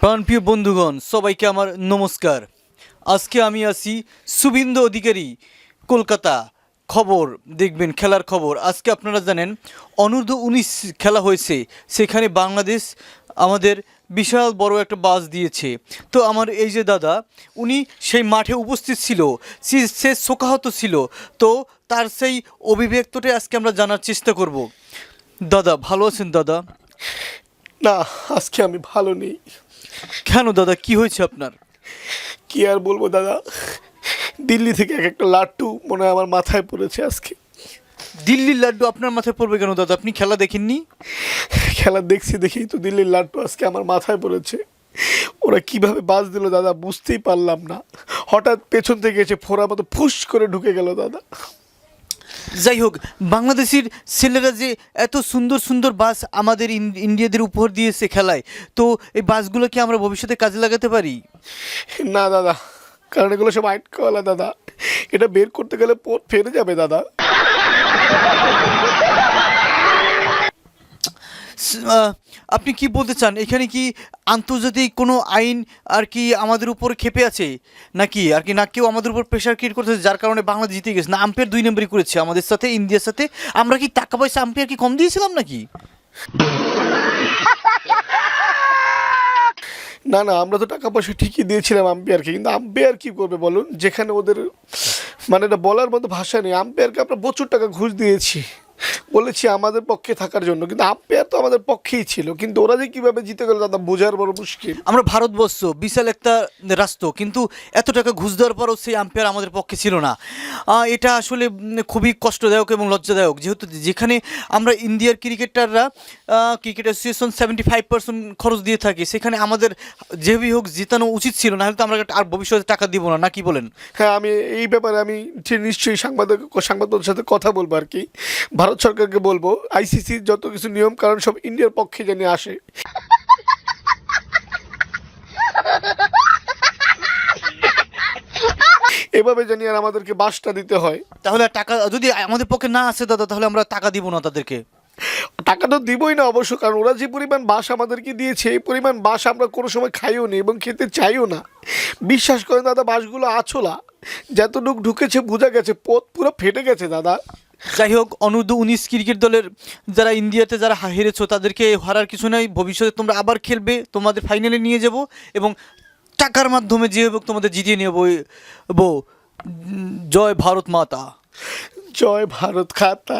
প্রাণপ্রিয় বন্ধুগণ, সবাইকে আমার নমস্কার। আজকে আমি আছি শুভেন্দু অধিকারী, কলকাতা। খবর দেখবেন, খেলার খবর। আজকে আপনারা জানেন অনূর্ধ্ব-19 খেলা হয়েছে, সেখানে বাংলাদেশ আমাদের বিশাল বড় একটা বাস দিয়েছে। তো আমার এই যে দাদা, উনি সেই মাঠে উপস্থিত ছিল, সে শোকাহত ছিল। তো তার সেই অভিব্যক্তটাই আজকে আমরা জানার চেষ্টা করব। দাদা ভালো আছেন দাদা? না, আজকে আমি ভালো নেই। কেন দাদা, কি হয়েছে আপনার? কি আর বলবো দাদা, দিল্লি থেকে এক একটা লাট্টু মনে হয় আমার মাথায় পড়েছে আজকে। দিল্লির লাড্ডু আপনার মাথায় পড়বে কেন দাদা? আপনি খেলা দেখেননি? খেলা দেখছি দেখেই তো দিল্লির লাট্টু আজকে আমার মাথায় পড়েছে। ওরা কিভাবে বাজ দিল দাদা, বুঝতেই পারলাম না। হঠাৎ পেছন থেকে এসে ফোড়া মতো ফুস করে ঢুকে গেল দাদা। যাই হোক, বাংলাদেশের ছেলেরা যে এত সুন্দর সুন্দর বাস আমাদের ইন্ডিয়াদের উপহার দিয়েছে খেলায়, তো এই বাসগুলো কি আমরা ভবিষ্যতে কাজে লাগাতে পারি? না দাদা, কারণ এগুলো সব আইট কলা দাদা, এটা বের করতে গেলে পথ ফেরে যাবে দাদা। আপনি কি বলতে চান, এখানে কি আন্তর্জাতিক কোনো আইন আর কি আমাদের উপর ক্ষেপে আছে নাকি? আর কি না, কেউ আমাদের উপর প্রেশার ক্রিয়েট করতেছে যার কারণে বাংলাদেশ জিতে গেছে? না, আম্পায়ার 2 নম্বরই করেছে আমাদের সাথে, ইন্ডিয়ার সাথে। আমরা কি টাকা পয়সা আম্পায়ার কি কম দিয়েছিলাম নাকি? না না, আমরা তো টাকা পয়সা ঠিকই দিয়েছিলাম আম্পায়ারকে, কিন্তু আম্পায়ার কি করবে বলুন, যেখানে ওদের মানে এটা বলার মতো ভাষা নেই। আম্পায়ারকে আমরা প্রচুর টাকা ঘুষ দিয়েছি, বলেছি আমাদের পক্ষে থাকার জন্য, কিন্তু আম্পায়ার তো আমাদের পক্ষেই ছিল। কিন্তু ওরা যে কীভাবে জিতে গেল দাদা, বোঝার বড় মুশকিল। আমরা ভারতবর্ষ বিশাল একটা রাষ্ট্র, কিন্তু এত টাকা ঘুষ দেওয়ার পরও সেই আম্পায়ার আমাদের পক্ষে ছিল না। এটা আসলে খুবই কষ্টদায়ক এবং লজ্জাদায়ক, যেহেতু যেখানে আমরা ইন্ডিয়ার ক্রিকেটাররা ক্রিকেট অ্যাসোসিয়েশন 75% খরচ দিয়ে থাকি, সেখানে আমাদের যেভাবেই হোক জেতানো উচিত ছিল, না হলে তো আমরা আর ভবিষ্যতে টাকা দিব না, না কি বলেন? হ্যাঁ, আমি এই ব্যাপারে আমি নিশ্চয়ই সংবাদপত্রের সাথে কথা বলবো আর কি। ভারত সরকারকে বলবো আইসিসির যত কিছু নিয়ম কারণ সব ইন্ডিয়ার পক্ষে জানিয়ে আসে। এভাবে জানি আর আমাদেরকে বাসটা দিতে হয়। তাহলে আর টাকা যদি আমাদের পক্ষে না আসে দাদা, তাহলে আমরা টাকা দিব না তাদেরকে। টাকা তো দিবই না অবশ্য, কারণ ওরা যে পরিমাণ বাস আমাদেরকে দিয়েছে এই পরিমাণ বাস আমরা কোনো সময় খাইও নি এবং খেতে চাইও না। বিশ্বাস করেন দাদা, বাসগুলো আছলা, যতটুক ঢুকেছে বোঝা গেছে, পথ পুরো ফেটে গেছে দাদা। যাই হোক, অনূর্ধ্ব-19 ক্রিকেট দলের যারা ইন্ডিয়াতে যারা হেরেছো তাদেরকে হারার কিছু নাই। ভবিষ্যতে তোমরা আবার খেলবে, তোমাদের ফাইনালে নিয়ে যাব এবং টাকার মাধ্যমে যে হোক তোমাদের জিতিয়ে নেব। জয় ভারত মাতা। জয় ভারত খাতা।